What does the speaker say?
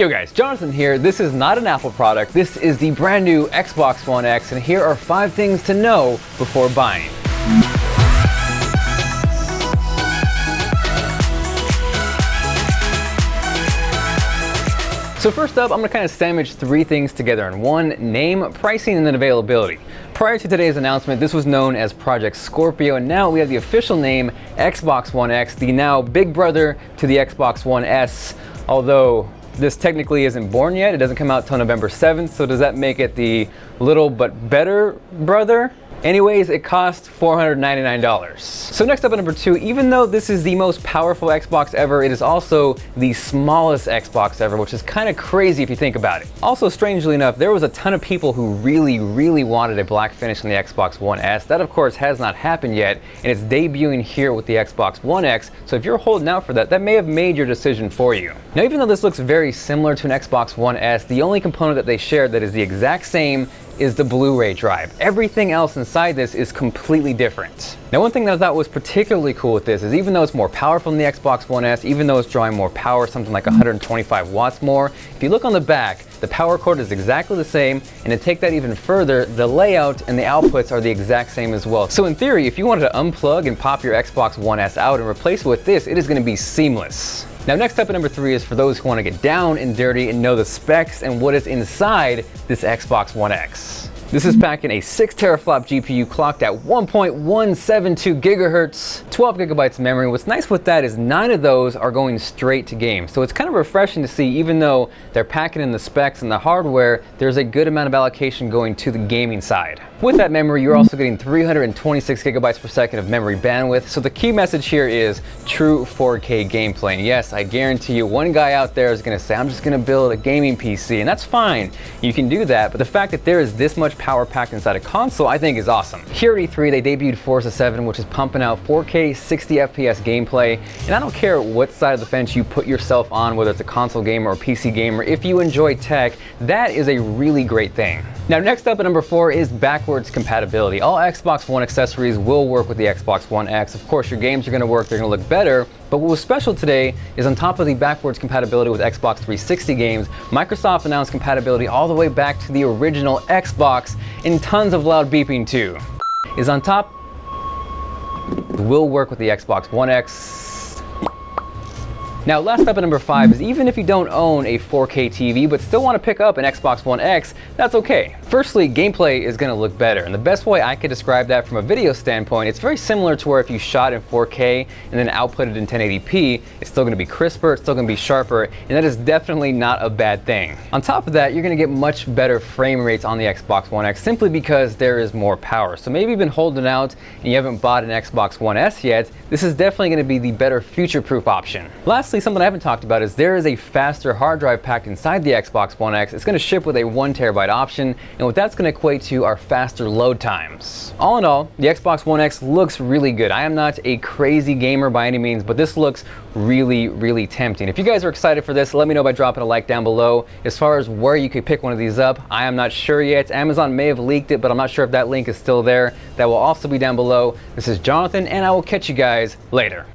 Yo guys, Jonathan here. This is not an Apple product. This is the brand new Xbox One X, and here are 5 things to know before buying. So first up, I'm going to kind of sandwich 3 things together in one: name, pricing, and then availability. Prior to today's announcement, this was known as Project Scorpio, and now we have the official name Xbox One X, the now big brother to the Xbox One S, although this technically isn't born yet. It doesn't come out till November 7th, so does that make it the little but better brother? Anyways, it cost $499. So next up at number 2, even though this is the most powerful Xbox ever, it is also the smallest Xbox ever, which is kind of crazy if you think about it. Also, strangely enough, there was a ton of people who really wanted a black finish on the Xbox One S. That, of course, has not happened yet, and it's debuting here with the Xbox One X, so if you're holding out for that, that may have made your decision for you. Now, even though this looks very similar to an Xbox One S, the only component that they shared that is the exact same is the Blu-ray drive. Everything else inside this is completely different. Now, one thing that I thought was particularly cool with this is even though it's more powerful than the Xbox One S, even though it's drawing more power, something like 125 watts more, if you look on the back, the power cord is exactly the same, and to take that even further, the layout and the outputs are the exact same as well. So in theory, if you wanted to unplug and pop your Xbox One S out and replace it with this, it is going to be seamless. Now, next up at number 3 is for those who want to get down and dirty and know the specs and what is inside this Xbox One X. This is packing a 6 teraflop GPU clocked at 1.172 gigahertz, 12 gigabytes of memory. What's nice with that is 9 of those are going straight to games. So it's kind of refreshing to see, even though they're packing in the specs and the hardware, there's a good amount of allocation going to the gaming side. With that memory, you're also getting 326 gigabytes per second of memory bandwidth. So the key message here is true 4K gameplay. And yes, I guarantee you one guy out there is going to say, I'm just going to build a gaming PC, and that's fine. You can do that, but the fact that there is this much power packed inside a console, I think is awesome. Here at E3, they debuted Forza 7, which is pumping out 4K 60 FPS gameplay, and I don't care what side of the fence you put yourself on, whether it's a console gamer or PC gamer, if you enjoy tech, that is a really great thing. Now, next up at number 4 is backwards compatibility. All Xbox One accessories will work with the Xbox One X. Of course, your games are going to work, they're going to look better, but what was special today is on top of the backwards compatibility with Xbox 360 games, Microsoft announced compatibility all the way back to the original Xbox, and tons of loud beeping too. Is on top, will work with the Xbox One X. Now, last up at number 5 is even if you don't own a 4K TV but still want to pick up an Xbox One X, that's okay. Firstly, gameplay is going to look better, and the best way I could describe that from a video standpoint, it's very similar to where if you shot in 4K and then outputted in 1080p, it's still going to be crisper, it's still going to be sharper, and that is definitely not a bad thing. On top of that, you're going to get much better frame rates on the Xbox One X simply because there is more power. So maybe you've been holding out and you haven't bought an Xbox One S yet, this is definitely going to be the better future-proof option. Lastly, something I haven't talked about is there is a faster hard drive packed inside the Xbox One X. It's going to ship with a 1 terabyte option, and what that's going to equate to are faster load times. All in all, the Xbox One X looks really good. I am not a crazy gamer by any means, but this looks really tempting. If you guys are excited for this, let me know by dropping a like down below. As far as where you could pick one of these up, I am not sure yet. Amazon may have leaked it, but I'm not sure if that link is still there. That will also be down below. This is Jonathan, and I will catch you guys later.